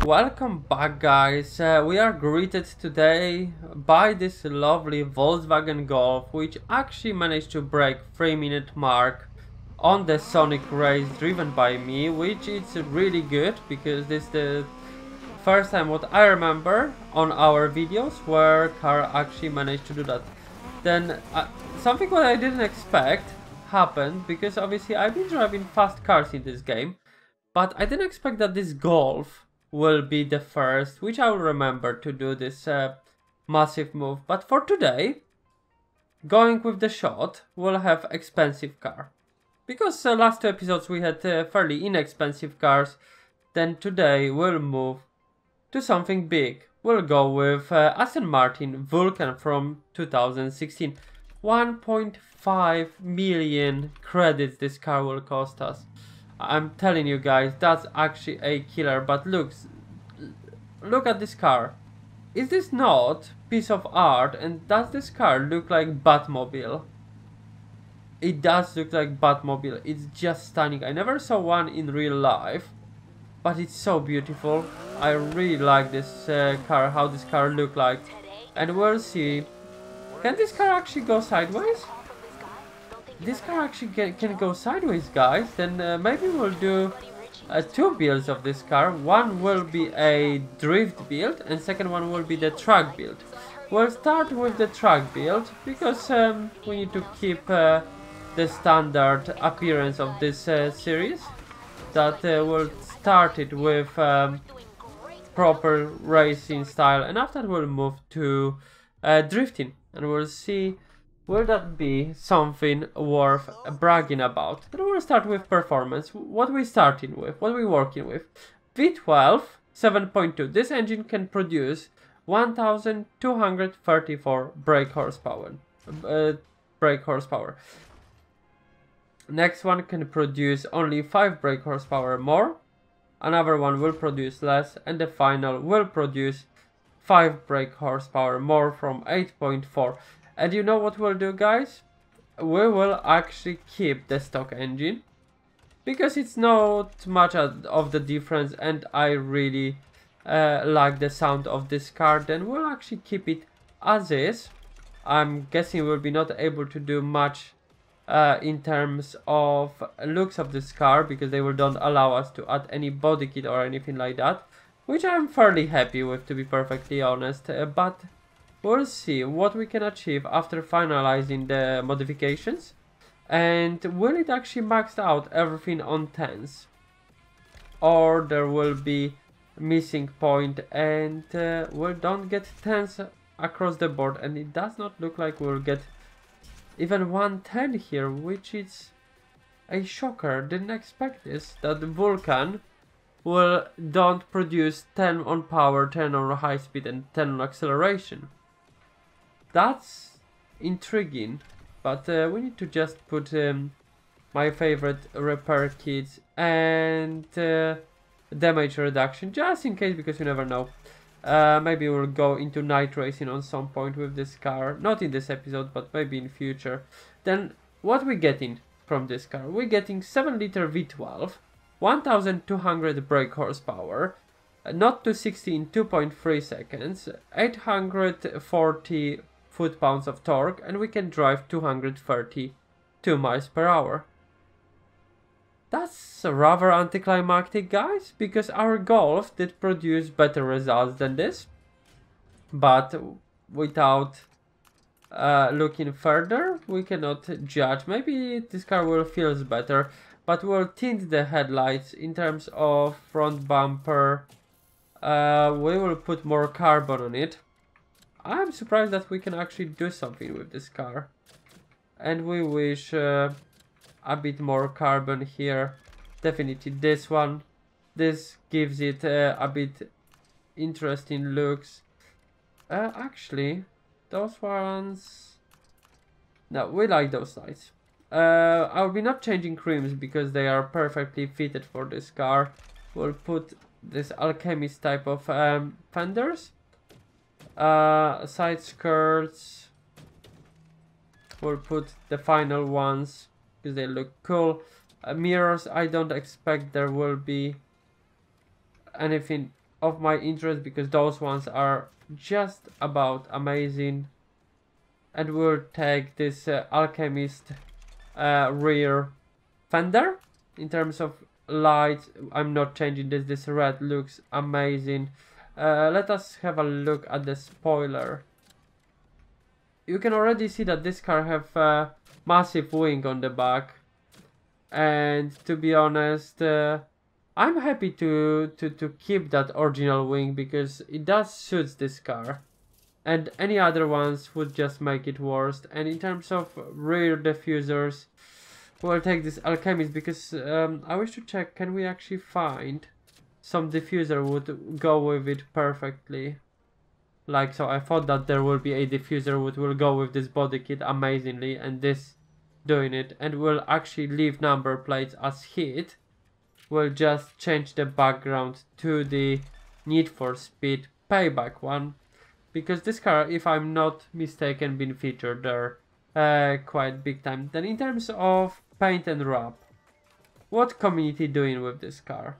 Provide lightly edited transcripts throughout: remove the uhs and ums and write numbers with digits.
Welcome back, guys. We are greeted today by this lovely Volkswagen Golf, which actually managed to break 3-minute mark on the Sonic race driven by me, which is really good because this is the first time what I remember on our videos where car actually managed to do that. Then something what I didn't expect happened, because obviously I've been driving fast cars in this game, but I didn't expect that this Golf will be the first, which I will remember to do this massive move. But for today, going with the shot, we'll have expensive car. Because last two episodes we had fairly inexpensive cars, then today we'll move to something big. We'll go with Aston Martin Vulcan from 2016. 1.5 million credits this car will cost us. I'm telling you guys, that's actually a killer. But look at this car. Is this not piece of art? And does this car look like Batmobile? It does look like Batmobile. It's just stunning. I never saw one in real life, but it's so beautiful. I really like this car, how this car look like. And we'll see. Can this car actually go sideways? This car actually can go sideways, guys. Then maybe we'll do two builds of this car. One will be a drift build and second one will be the track build. We'll start with the track build because we need to keep the standard appearance of this series. That we'll start it with proper racing style, and after that we'll move to drifting, and we'll see will that be something worth bragging about. But we'll start with performance. What we starting with? What we working with? V12 7.2. This engine can produce 1,234 brake horsepower. Next one can produce only 5 brake horsepower more. Another one will produce less, and the final will produce 5 brake horsepower more from 8.4. And you know what we'll do, guys? We will actually keep the stock engine because it's not much of the difference, and I really like the sound of this car. Then we'll actually keep it as is. I'm guessing we'll be not able to do much in terms of looks of this car because they don't allow us to add any body kit or anything like that, which I'm fairly happy with, to be perfectly honest. But we'll see what we can achieve after finalizing the modifications, and will it actually max out everything on 10s, or there will be missing point and we don't get 10s across the board, and it does not look like we'll get even 110 here, which is a shocker. Didn't expect this, that the Vulcan don't produce 10 on power, 10 on high speed and 10 on acceleration. That's intriguing, but we need to just put my favorite repair kits and damage reduction just in case, because you never know. Maybe we'll go into night racing on some point with this car, not in this episode but maybe in future. Then what we getting from this car? We're getting 7-liter V12, 1,200 brake horsepower, not to 60 in 2.3 seconds, 840 foot-pounds of torque, and we can drive 232 miles per hour. That's rather anticlimactic, guys, because our Golf did produce better results than this. But without looking further, we cannot judge. Maybe this car will feel better, but we'll tint the headlights in terms of front bumper. We will put more carbon on it. I'm surprised that we can actually do something with this car, and we wish a bit more carbon here. Definitely this one. This gives it a bit interesting looks. Actually, those ones, no, we like those lights. I'll be not changing rims because they are perfectly fitted for this car. We'll put this alchemist type of fenders. Side skirts, we'll put the final ones because they look cool. Mirrors, I don't expect there will be anything of my interest because those ones are just about amazing. And we'll take this Alchemist rear fender. In terms of lights, I'm not changing this. This red looks amazing. Let us have a look at the spoiler. You can already see that this car have a massive wing on the back. And to be honest, I'm happy to keep that original wing because it does suits this car. And any other ones would just make it worse. And in terms of rear diffusers, we'll take this Alchemist because I wish to check, can we actually find some diffuser would go with it perfectly. Like so, I thought that there will be a diffuser which will go with this body kit amazingly, and this doing it, and we'll actually leave number plates as hit. We'll just change the background to the Need for Speed Payback one, because this car, if I'm not mistaken, been featured there quite big time. Then in terms of paint and wrap, what community doing with this car?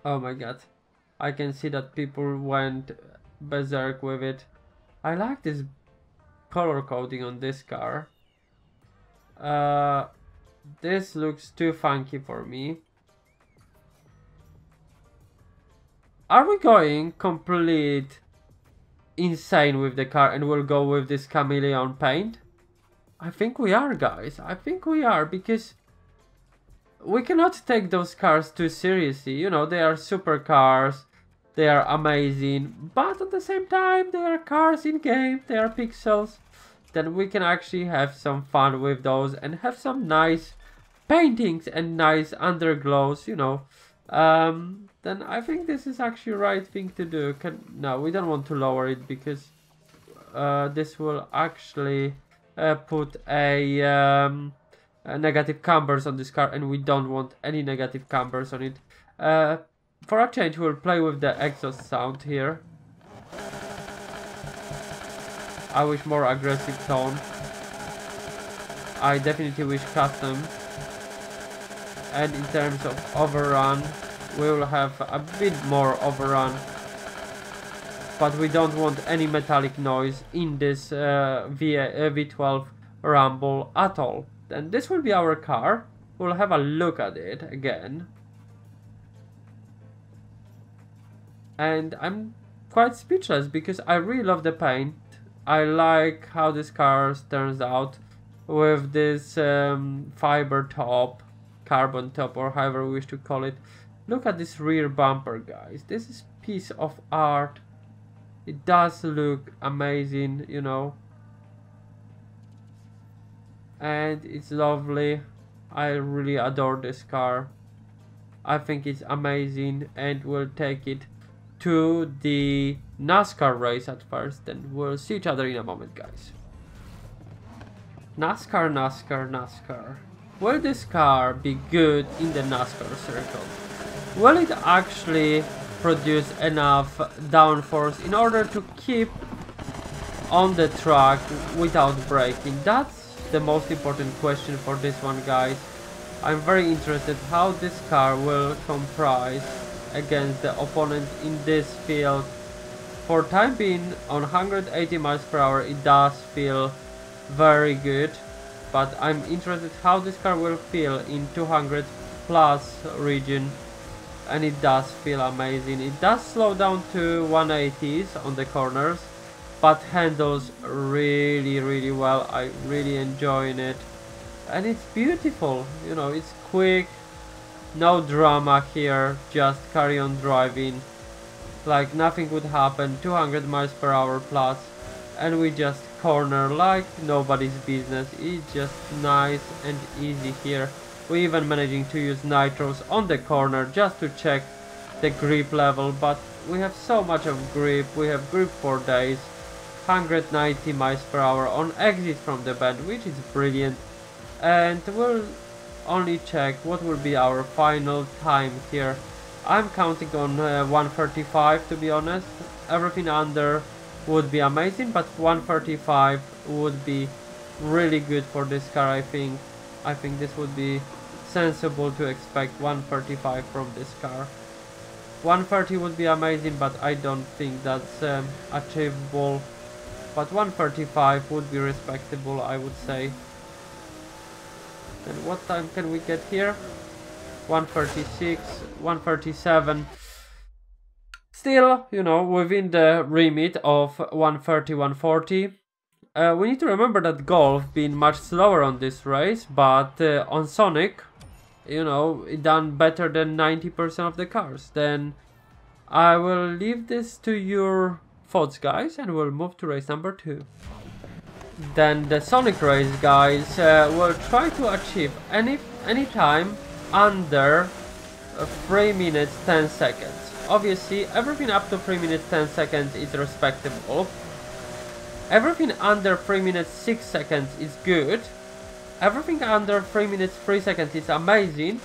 Oh my god, I can see that people went berserk with it. I like this color coding on this car. This looks too funky for me. Are we going complete insane with the car and we'll go with this chameleon paint? I think we are, guys. I think we are, because we cannot take those cars too seriously. You know, they are supercars, they are amazing, but at the same time they are cars in game, they are pixels. Then we can actually have some fun with those and have some nice paintings and nice underglows, you know. Then I think this is actually right thing to do. No, we don't want to lower it because this will actually put a negative cambers on this car, and we don't want any negative cambers on it. For a change, we'll play with the exhaust sound here. I wish more aggressive tone. I definitely wish custom. And in terms of overrun, we will have a bit more overrun, but we don't want any metallic noise in this V12 Rumble at all. Then this will be our car. We'll have a look at it again. And I'm quite speechless because I really love the paint. I like how this car turns out with this fiber top, carbon top, or however we wish to call it. Look at this rear bumper, guys. This is piece of art. It does look amazing, you know. And it's lovely. I really adore this car. I think it's amazing, and we'll take it to the NASCAR race at first, then we'll see each other in a moment, guys. NASCAR, NASCAR, NASCAR. Will this car be good in the NASCAR circle? Will it actually produce enough downforce in order to keep on the track without braking? That's the most important question for this one, guys. I'm very interested how this car will comprise against the opponents in this field. For time being, on 180 miles per hour, it does feel very good, but I'm interested how this car will feel in 200 plus region, and it does feel amazing. It does slow down to 180s on the corners, but handles really well. I really enjoying it, and it's beautiful, you know. It's quick, no drama here, just carry on driving like nothing would happen. 200 miles per hour plus, and we just corner like nobody's business. It's just nice and easy here. We even managing to use nitros on the corner just to check the grip level, but we have so much of grip. We have grip for days. 190 miles per hour on exit from the bend, which is brilliant. And we'll only check what will be our final time here. I'm counting on 135, to be honest. Everything under would be amazing, but 135 would be really good for this car. I think this would be sensible to expect 135 from this car. 130 would be amazing, but I don't think that's achievable. But 135 would be respectable, I would say. And what time can we get here? 136, 137. Still, you know, within the remit of 130, 140. We need to remember that Golf being much slower on this race, but on Sonic, you know, it done better than 90% of the cars. Then I will leave this to your thoughts, guys, and we'll move to race number 2. Then the Sonic race, guys, will try to achieve any time under 3 minutes 10 seconds. Obviously, everything up to 3 minutes 10 seconds is respectable. Everything under 3 minutes 6 seconds is good. Everything under 3 minutes 3 seconds is amazing.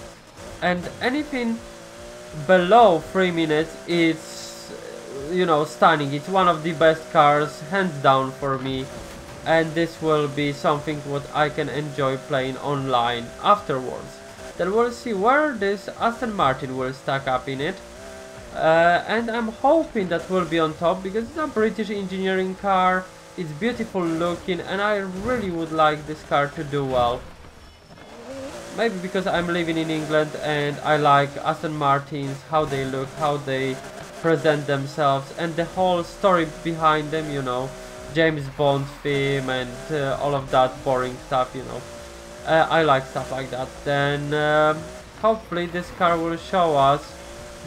And anything below 3 minutes is, you know, stunning. It's one of the best cars, hands down, for me. And this will be something what I can enjoy playing online afterwards. Then we'll see where this Aston Martin will stack up in it. And I'm hoping that will be on top, because it's a British engineering car. It's beautiful looking, and I really would like this car to do well. Maybe because I'm living in England and I like Aston Martins, how they look, how they present themselves, and the whole story behind them, you know. James Bond theme and all of that boring stuff, you know. I like stuff like that. Then hopefully this car will show us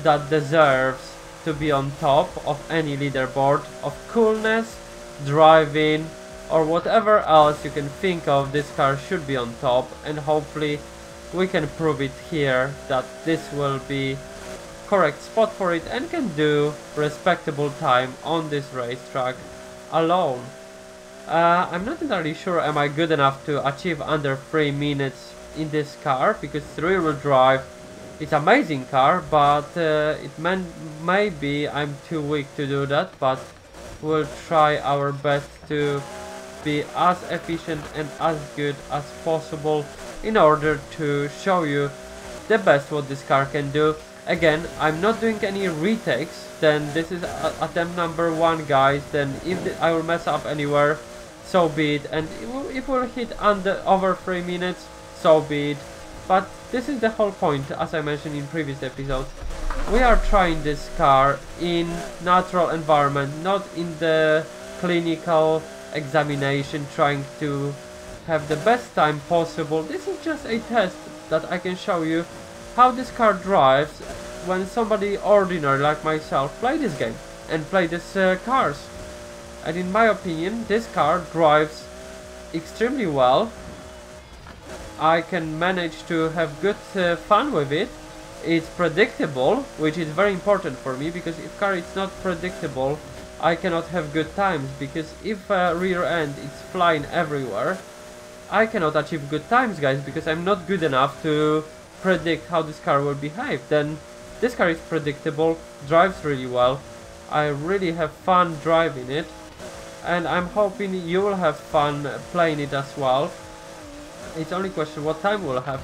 that deserves to be on top of any leaderboard of coolness, driving, or whatever else you can think of. This car should be on top, and hopefully we can prove it here that this will be correct spot for it and can do respectable time on this racetrack alone. I'm not entirely sure am I good enough to achieve under 3 minutes in this car, because it's rear-wheel drive. It's an amazing car, but maybe I'm too weak to do that, but we'll try our best to be as efficient and as good as possible in order to show you the best what this car can do. Again, I'm not doing any retakes, then this is attempt number 1, guys. Then if I will mess up anywhere, so be it, and if we'll hit over 3 minutes, so be it. But this is the whole point, as I mentioned in previous episodes. We are trying this car in natural environment, not in the clinical examination, trying to have the best time possible. This is just a test that I can show you how this car drives when somebody ordinary like myself play this game and play these cars. And in my opinion, this car drives extremely well. I can manage to have good fun with it. It's predictable, which is very important for me, because if car is not predictable, I cannot have good times, because if rear end is flying everywhere, I cannot achieve good times, guys, because I'm not good enough to predict how this car will behave. Then this car is predictable, drives really well. I really have fun driving it, and I'm hoping you will have fun playing it as well. It's only question what time we'll have.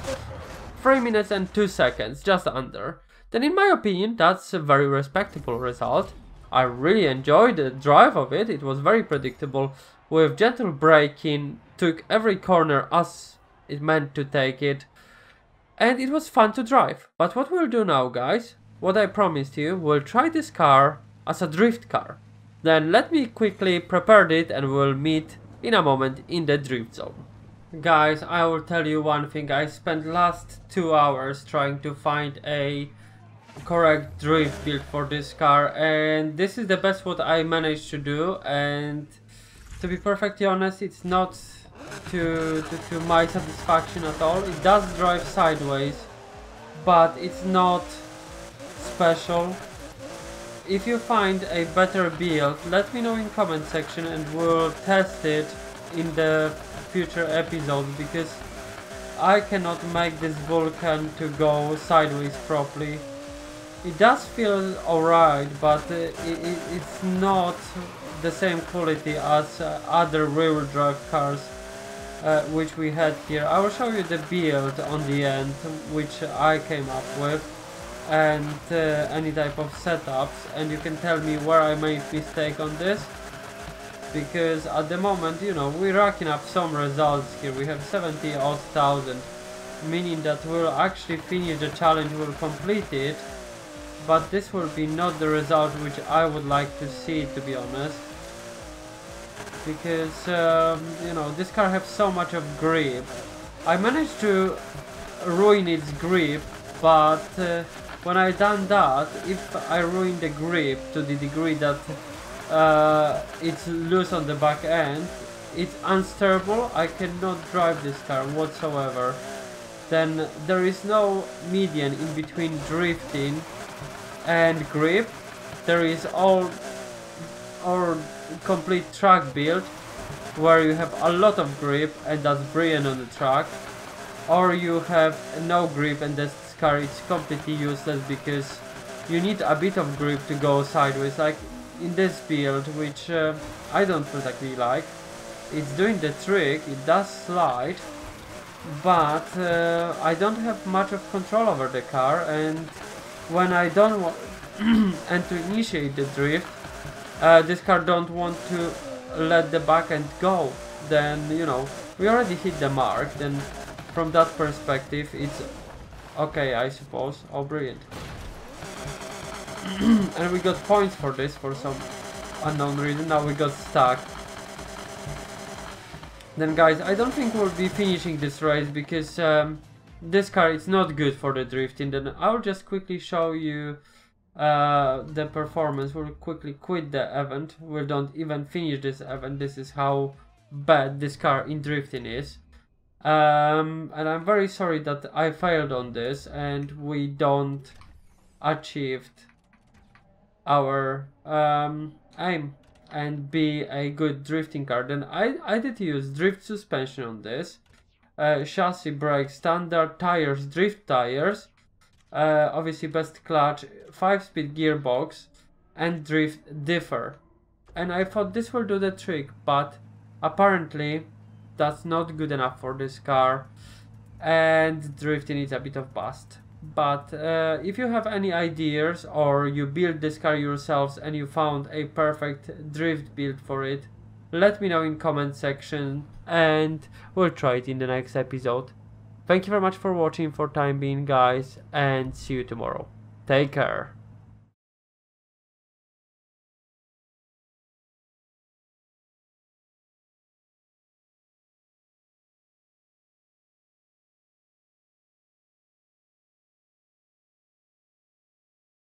3 minutes and 2 seconds, just under. Then in my opinion, that's a very respectable result. I really enjoyed the drive of it. It was very predictable, with gentle braking, took every corner as it meant to take it, and it was fun to drive. But what we'll do now, guys, what I promised you, we'll try this car as a drift car. Then let me quickly prepare it and we'll meet in a moment in the drift zone. Guys, I will tell you one thing. I spent last 2 hours trying to find a correct drift build for this car, and this is the best what I managed to do. And to be perfectly honest, it's not to my satisfaction at all. It does drive sideways, but it's not special. If you find a better build, let me know in comment section and we'll test it in the future episodes, because I cannot make this Vulcan to go sideways properly. It does feel alright, but it's not the same quality as other rear-wheel drive cars which we had here. I will show you the build on the end which I came up with. and any type of setups, and you can tell me where I made mistake on this, because at the moment, you know, we're racking up some results here. We have 70 odd thousand, meaning that we'll actually finish the challenge, we'll complete it, but this will be not the result which I would like to see, to be honest, because you know, this car has so much of grip. I managed to ruin its grip, but when I done that, if I ruin the grip to the degree that it's loose on the back end, it's unsteerable, I cannot drive this car whatsoever. Then there is no median in between drifting and grip. There is all complete track build where you have a lot of grip and that's brilliant on the track, or you have no grip and this car is completely useless because you need a bit of grip to go sideways, like in this build, which I don't particularly like. It's doing the trick, it does slide, but I don't have much of control over the car, and when I don't want and to initiate the drift, this car don't want to let the back end go, then, you know, we already hit the mark. Then from that perspective it's okay, I suppose. Oh, brilliant. And we got points for this for some unknown reason. Now we got stuck. Then guys, I don't think we'll be finishing this race because this car is not good for the drifting. Then I'll just quickly show you the performance. We'll quickly quit the event. We don't even finish this event. This is how bad this car in drifting is. And I'm very sorry that I failed on this and we don't achieved our aim and be a good drifting car. Then I did use drift suspension on this, chassis, brakes, standard tires, drift tires, obviously best clutch, 5-speed gearbox, and drift differ. And I thought this will do the trick, but apparently that's not good enough for this car, and drifting is a bit of bust. But if you have any ideas, or you build this car yourselves and you found a perfect drift build for it, let me know in comment section and we'll try it in the next episode. Thank you very much for watching for time being, guys, and see you tomorrow. Take care.